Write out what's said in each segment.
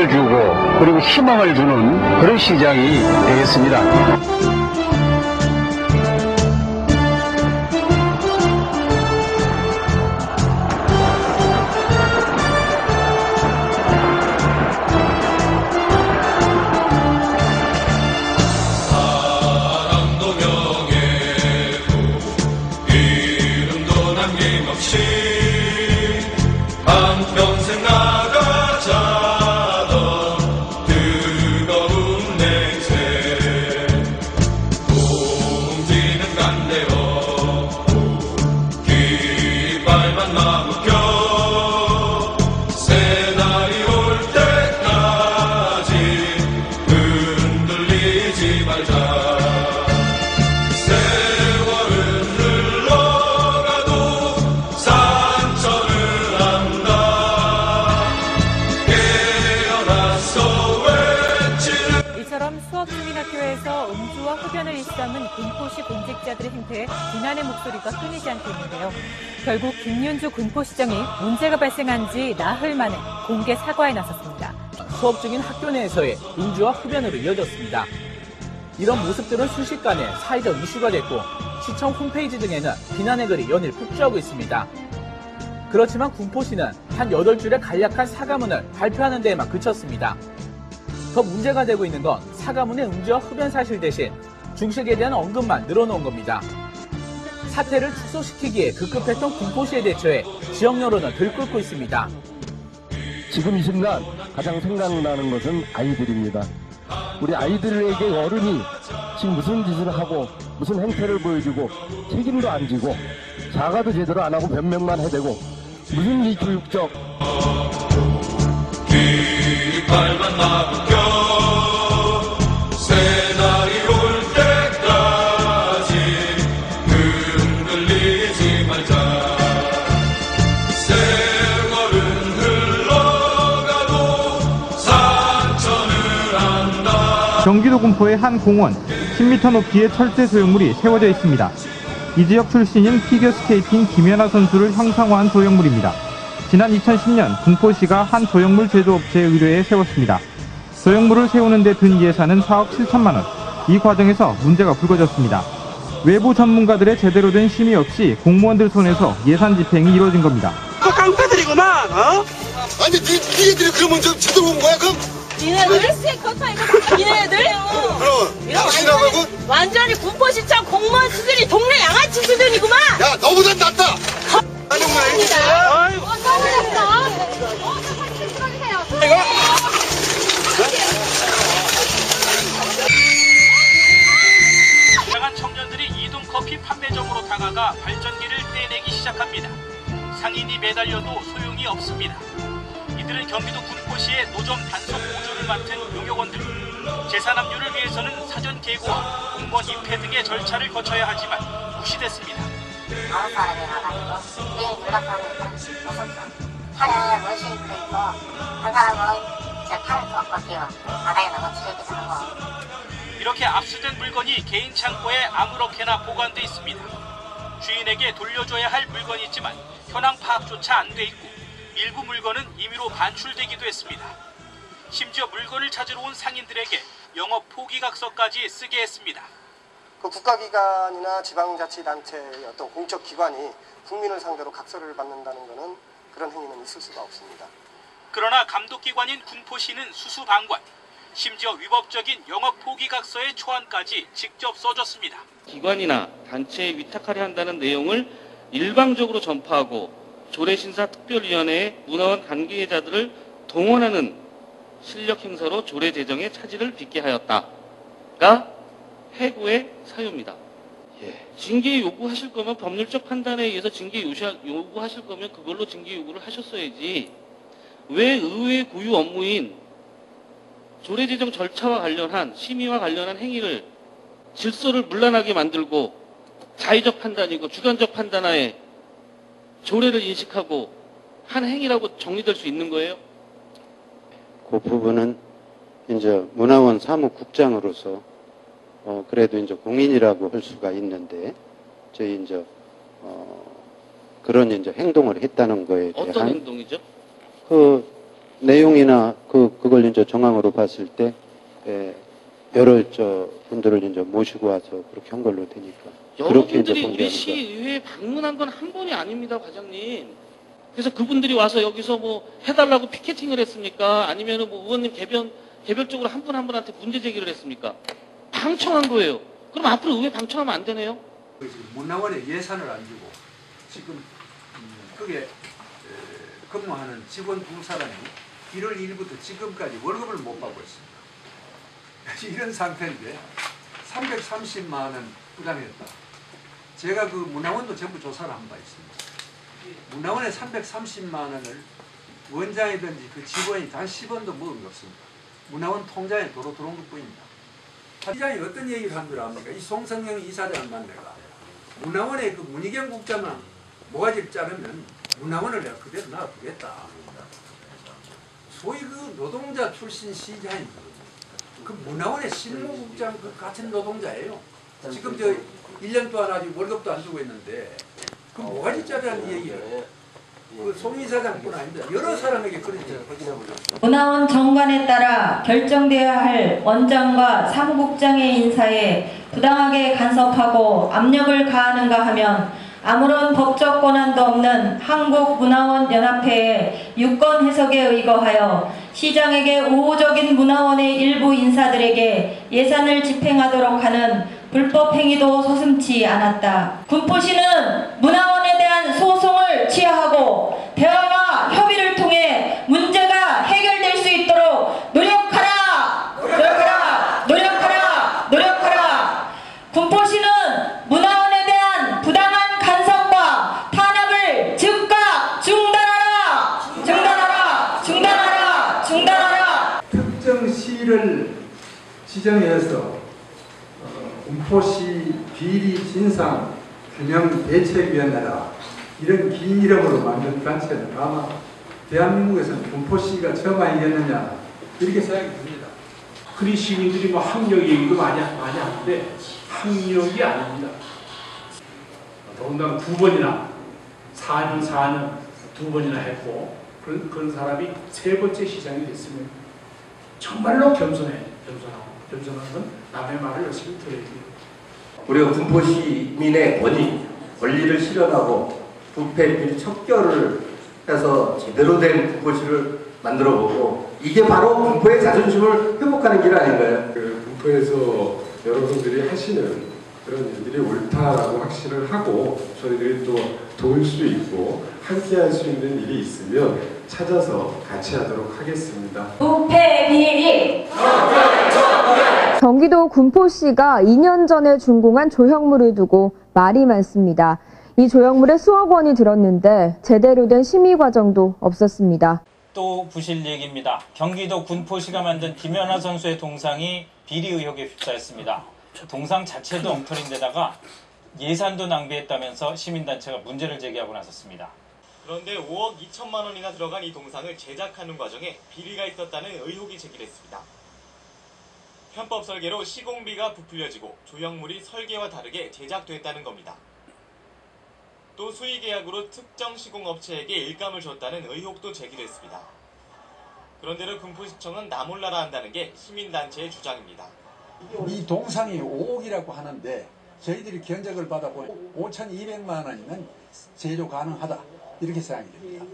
꿈을 주고 그리고 희망을 주는 그런 시장이 되겠습니다. 한평생 나가자던 뜨거운 냉세 붕지는 간대 없고 깃발만 남겨 새날이 올 때까지 흔들리지 말자. 수업 중인 학교에서 음주와 흡연을 일삼은 군포시 공직자들의 행태에 비난의 목소리가 끊이지 않고 있는데요. 결국 김윤주 군포시장이 문제가 발생한 지 나흘 만에 공개 사과에 나섰습니다. 수업 중인 학교 내에서의 음주와 흡연으로 이어졌습니다. 이런 모습들은 순식간에 사회적 이슈가 됐고 시청 홈페이지 등에는 비난의 글이 연일 폭주하고 있습니다. 그렇지만 군포시는 단 8줄의 간략한 사과문을 발표하는 데에만 그쳤습니다. 더 문제가 되고 있는 건 사과문의 음주와 흡연 사실 대신 중식에 대한 언급만 늘어놓은 겁니다. 사태를 축소시키기에 급급했던 군포시의 대처에 지역 여론은 들끓고 있습니다. 지금 이 순간 가장 생각나는 것은 아이들입니다. 우리 아이들에게 어른이 지금 무슨 짓을 하고 무슨 행태를 보여주고 책임도 안 지고 사과도 제대로 안 하고 변명만 해대고 무슨 이 교육적 깃발만 남겨 새날이 올 때까지 흔들리지 말자. 세월은 흘러가도 상처는 안다. 경기도 군포의 한 공원, 10m 높이의 철제 소형물이 세워져 있습니다. 이 지역 출신인 피겨스케이팅 김연아 선수를 형상화한 소형물입니다. 지난 2010년 군포시가 한 소형물 제조업체의 의뢰에 세웠습니다. 소형물을 세우는 데 든 예산은 4억 7천만 원. 이 과정에서 문제가 불거졌습니다. 외부 전문가들의 제대로 된 심의 없이 공무원들 손에서 예산 집행이 이루어진 겁니다. 깡패들이구만, 어? 아니, 니네들이 그러면 좀 제대로 온 거야, 그럼? 니네들? 니네들? 그럼, 양아치라고? 완전히 군포시청 공무원 수준이 동네 양아치 수준이구만! 야, 너보단 낫다! 하는 말이야. 아이고. 다양한 청년들이 이동커피 판매점으로 다가가 발전기를 떼내기 시작합니다. 상인이 매달려도 소용이 없습니다. 이들은 경기도 군포시의 노점 단속 보조를 맡은 용역원들. 재산 압류를 위해서는 사전 계고와 공무원 입회 등의 절차를 거쳐야 하지만 무시됐습니다. 아홉 사람이 나가지고 게임 불락하는 있었어. 차량에 원심이 있고 한 사람은 제 팔을 또 꺾이고 바닥에 넘어지게 되고. 이렇게 압수된 물건이 개인 창고에 아무렇게나 보관돼 있습니다. 주인에게 돌려줘야 할 물건이 있지만 현황 파악조차 안 돼 있고 일부 물건은 임의로 반출되기도 했습니다. 심지어 물건을 찾으러 온 상인들에게 영업 포기각서까지 쓰게 했습니다. 그 국가기관이나 지방자치단체의 어떤 공적기관이 국민을 상대로 각서를 받는다는 것은 그런 행위는 있을 수가 없습니다. 그러나 감독기관인 군포시는 수수방관, 심지어 위법적인 영업 포기각서의 초안까지 직접 써줬습니다. 기관이나 단체에 위탁하려 한다는 내용을 일방적으로 전파하고 조례심사특별위원회의 문화원 관계자들을 동원하는 실력 행사로 조례 제정에 차질을 빚게 하였다가 해고의 사유입니다. 징계 요구하실 거면 법률적 판단에 의해서 징계 요구하실 거면 그걸로 징계 요구를 하셨어야지. 왜 의회 고유 업무인 조례 제정 절차와 관련한 심의와 관련한 행위를 질서를 문란하게 만들고 자의적 판단이고 주관적 판단하에 조례를 인식하고 한 행위라고 정리될 수 있는 거예요? 그 부분은 이제 문화원 사무국장으로서 그래도 이제 공인이라고 할 수가 있는데 저희 이제 그런 이제 행동을 했다는 거에 대한 어떤 행동이죠? 그 내용이나 그걸 이제 정황으로 봤을 때 여러 분들을 이제 모시고 와서 그렇게 한 걸로 되니까 그렇게 이제 여러분들이 우리 공개하는 거. 시의회에 방문한 건 한 번이 아닙니다, 과장님. 그래서 그분들이 와서 여기서 뭐 해달라고 피켓팅을 했습니까? 아니면은 뭐 의원님 개별적으로 한 분 한 분한테 문제 제기를 했습니까? 방청한 거예요. 그럼 앞으로 의회 방청하면 안 되네요? 문화원에 예산을 안 주고 지금 거기에 근무하는 직원 두 사람이 1월 1일부터 지금까지 월급을 못 받고 있습니다. 이런 상태인데 330만 원 부담했다. 제가 그 문화원도 전부 조사를 한 바 있습니다. 문화원에 330만 원을 원장이든지 그 직원이 단 10원도 먹은 게 없습니다. 문화원 통장에 도로 들어온 것뿐입니다. 이장이 어떤 얘기를 한 줄 압니까? 이 송성영 이사장을 만나가 문화원의 그 문희경 국장만 모가지를 자르면 문화원을 내가 그대로 놔두겠다. 소위 그 노동자 출신 시장이 그 문화원의 실무국장 그 같은 노동자예요. 지금 저 1년 동안 아직 월급도 안 주고 있는데 그 모가지 자르라는 얘기를 그 송 이사장뿐 아닙니다. 여러 사람에게 그런 얘기를 확인해보죠. 문화원 정관에 따라 결정되어야 할 원장과 사무국장의 인사에 부당하게 간섭하고 압력을 가하는가 하면 아무런 법적 권한도 없는 한국문화원연합회의 유권 해석에 의거하여 시장에게 우호적인 문화원의 일부 인사들에게 예산을 집행하도록 하는 불법 행위도 서슴지 않았다. 군포시는 문화원에 대한 소송을 취하하고 대화와 협의를 통해 문제가 해결될 수 있도록 노력하라! 노력하라! 노력하라! 노력하라! 군포시는 문화원에 대한 부당한 간섭과 탄압을 즉각 중단하라! 중단하라! 중단하라! 중단하라! 특정 시를 지정해서 군포시 비리 진상 균형 대책위원회라 이런 긴 이름으로 만든 단체는 아마 대한민국에서는 군포시가 처음 아니겠느냐 이렇게 생각이 듭니다. 그리 시민들이 뭐 학력 얘기도 많이 하는데 학력이 아닙니다. 더군다나 2번이나 4년 2번이나 했고 그런 사람이 3번째 시장이 됐으면 정말로 겸손한 건 남의 말을 열심히 들어야 돼요. 우리가 군포시민의 권리를 실현하고 부패 비리 척결을 해서 제대로 된 군포시를 만들어보고 이게 바로 군포의 자존심을 회복하는 길 아닌가요? 군포에서 여러분들이 하시는 그런 일들이 옳다라고 확신을 하고 저희들이 또 도울 수 있고 함께 할 수 있는 일이 있으면 찾아서 같이 하도록 하겠습니다. 부패 비리! 경기도 군포시가 2년 전에 준공한 조형물을 두고 말이 많습니다. 이 조형물에 수억 원이 들었는데 제대로 된 심의 과정도 없었습니다. 또 부실 얘기입니다. 경기도 군포시가 만든 김연아 선수의 동상이 비리 의혹에 휩싸였습니다. 동상 자체도 엉터리인 데다가 예산도 낭비했다면서 시민단체가 문제를 제기하고 나섰습니다. 그런데 5억 2천만 원이나 들어간 이 동상을 제작하는 과정에 비리가 있었다는 의혹이 제기됐습니다. 편법 설계로 시공비가 부풀려지고 조형물이 설계와 다르게 제작됐다는 겁니다. 또 수의계약으로 특정 시공업체에게 일감을 줬다는 의혹도 제기됐습니다. 그런데도 군포시청은 나몰라라 한다는 게 시민단체의 주장입니다. 이 동상이 5억이라고 하는데 저희들이 견적을 받아보니 5,200만 원이면 제조 가능하다 이렇게 생각이 됩니다.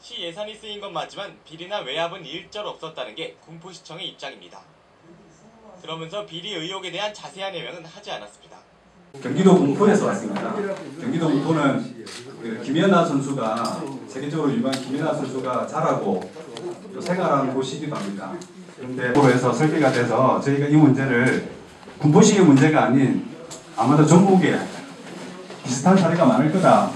시 예산이 쓰인 건 맞지만 비리나 외압은 일절 없었다는 게 군포시청의 입장입니다. 그러면서 비리 의혹에 대한 자세한 해명은 하지 않았습니다. 경기도 군포에서 왔습니다. 경기도 군포는 김연아 선수가 세계적으로 유명한 김연아 선수가 자라고 또 생활하는 곳이기도 합니다. 그런데 군포에서 설계가 돼서 저희가 이 문제를 군포시의 문제가 아닌 아마도 전국에 비슷한 사례가 많을 거다.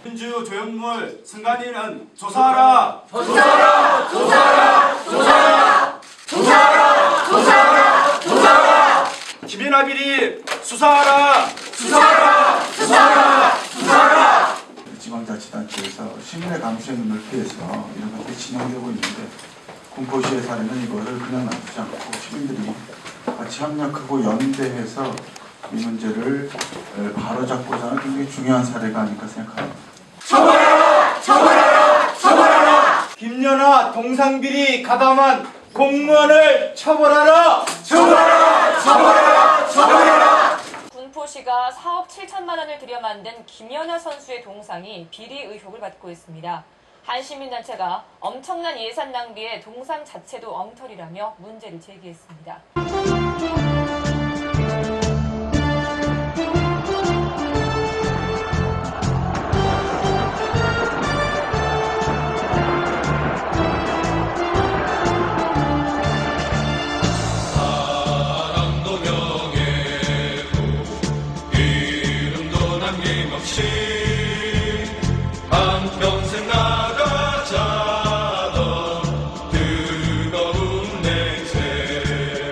민주 조형물 승관이는 조사하라! 조사하라! 조사하라! 조사하라! 조사하라! 조사하라! 조사하라! 김연아 비리 수사하라! 수사하라! 수사하라! 수사하라! 지방자치단체에서 시민의 감시의 눈을 피해서 이런 것들이 진행되고 있는데 군포시의 사례는 이거를 그냥 놔두지 않고 시민들이 같이 협력하고 연대해서 이 문제를 바로잡고자 하는 굉장히 중요한 사례가 아닐까 생각합니다. 처벌하라! 처벌하라! 처벌하라! 김연아 동상비리 가담한 공무원을 처벌하라! 처벌하라! 처벌하라! 처벌하라! 군포시가 4억 7천만 원을 들여 만든 김연아 선수의 동상이 비리 의혹을 받고 있습니다. 한 시민단체가 엄청난 예산 낭비에 동상 자체도 엉터리라며 문제를 제기했습니다. 한평생 나가자던 뜨거운 냉세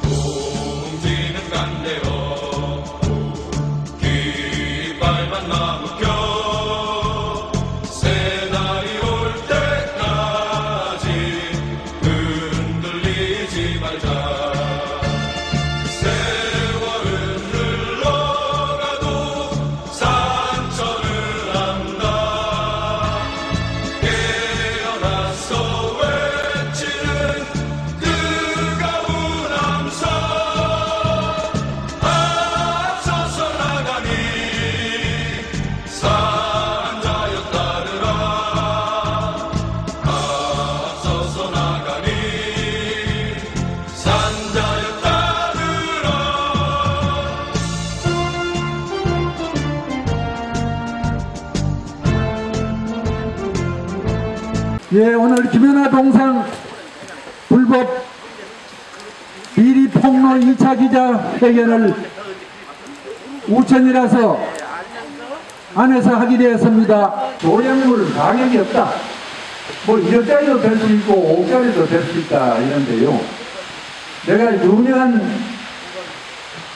붕지는 간대 없고 깃발만 남겨 새날이 올 때까지 흔들리지 말자. 예, 오늘 김연아 동상 불법 비리 폭로 2차 기자회견을 우천이라서 안에서 하게 되었습니다. 조량물 가격이 없다. 뭐 1억짜리도 될 수 있고 5억짜리도 될 수 있다 이런데요. 내가 유명한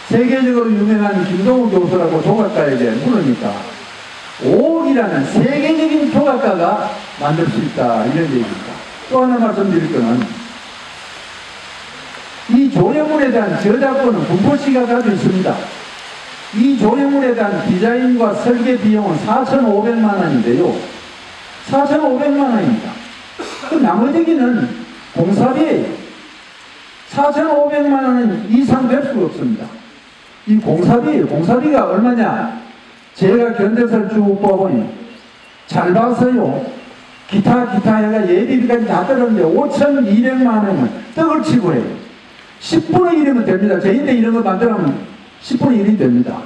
세계적으로 유명한 김동욱 교수라고 조각가에게 물으니까 5억이라는 세계적인 조각가가 만들 수 있다 이런 얘기입니다. 또 하나 말씀드릴 것은 이 조형물에 대한 저작권은 군포시가 가지고 있습니다. 이 조형물에 대한 디자인과 설계 비용은 4,500만 원인데요. 4,500만 원입니다. 그 나머지는 공사비예요. 4,500만 원 이상 될 수가 없습니다. 이 공사비예요. 공사비가 얼마냐? 제가 견적서를 쭉 뽑으니 잘 봐서요. 기타 해가 예비비까지 다 떨어졌는데 5,200만 원이면 떡을 치고 해요. 10분의 1이면 됩니다. 저희인데 이런 거 만들면 10분의 1이 됩니다.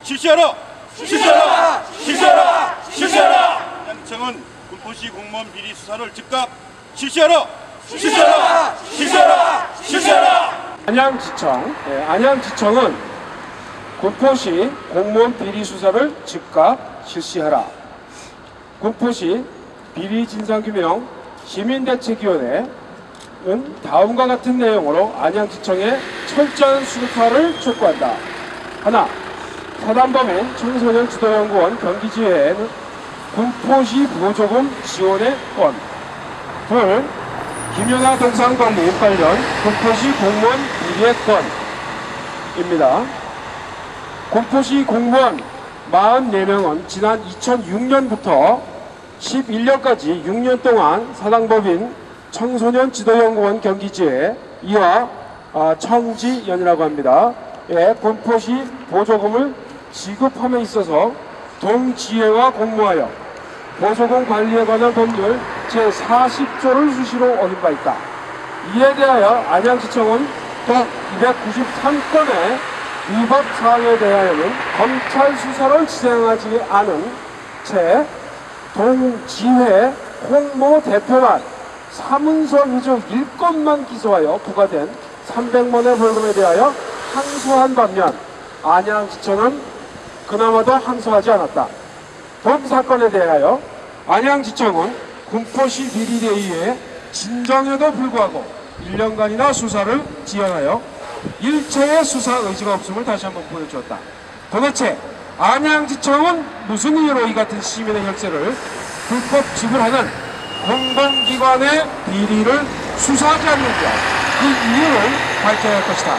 실시하라! 실시하라! 실시하라! 실시하라! 안양시청은 군포시 공무원 비리 수사를 즉각 실시하라! 실시하라! 실시하라! 실시하라! 안양시청은 군포시 공무원 비리 수사를 즉각 실시하라. 군포시 비리 진상규명 시민대책위원회는 다음과 같은 내용으로 안양시청에 철저한 수사를 촉구한다. 하나, 사단법인 청소년 지도연구원 경기지회에는 군포시 보조금 지원의 건. 둘, 김연아 동상 방문 관련 군포시 공무원 비리의 건입니다. 군포시 공무원 44명은 지난 2006년부터 11년까지 6년 동안 사단법인 청소년 지도연구원 경기지회 이와 청지연이라고 합니다. 예, 군포시 보조금을 지급함에 있어서 동지회와 공모하여 보조금 관리에 관한 법률 제40조를 수시로 어긴 바 있다. 이에 대하여 안양시청은 또 293건의 위법 사항에 대하여는 검찰 수사를 진행하지 않은 채 동지회 홍모 대표만 사문서 위조 1건만 기소하여 부과된 300만원의 벌금에 대하여 항소한 반면 안양시청은 그나마도 항소하지 않았다. 본 사건에 대하여 안양시청은 군포시 비리에 의해 진정에도 불구하고 1년간이나 수사를 지연하여 일체의 수사 의지가 없음을 다시 한번 보여주었다. 도대체 안양시청은 무슨 이유로 이 같은 시민의 혈세를 불법 지불하는 공공기관의 비리를 수사하지 않는가? 그 이유를 밝혀야 할 것이다.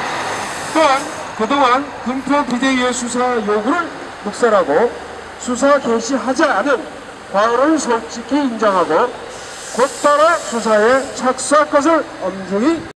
또한 그동안 군포 비대위의 수사 요구를 묵살하고 수사 개시하지 않은 과오를 솔직히 인정하고 곧바로 수사에 착수할 것을 엄중히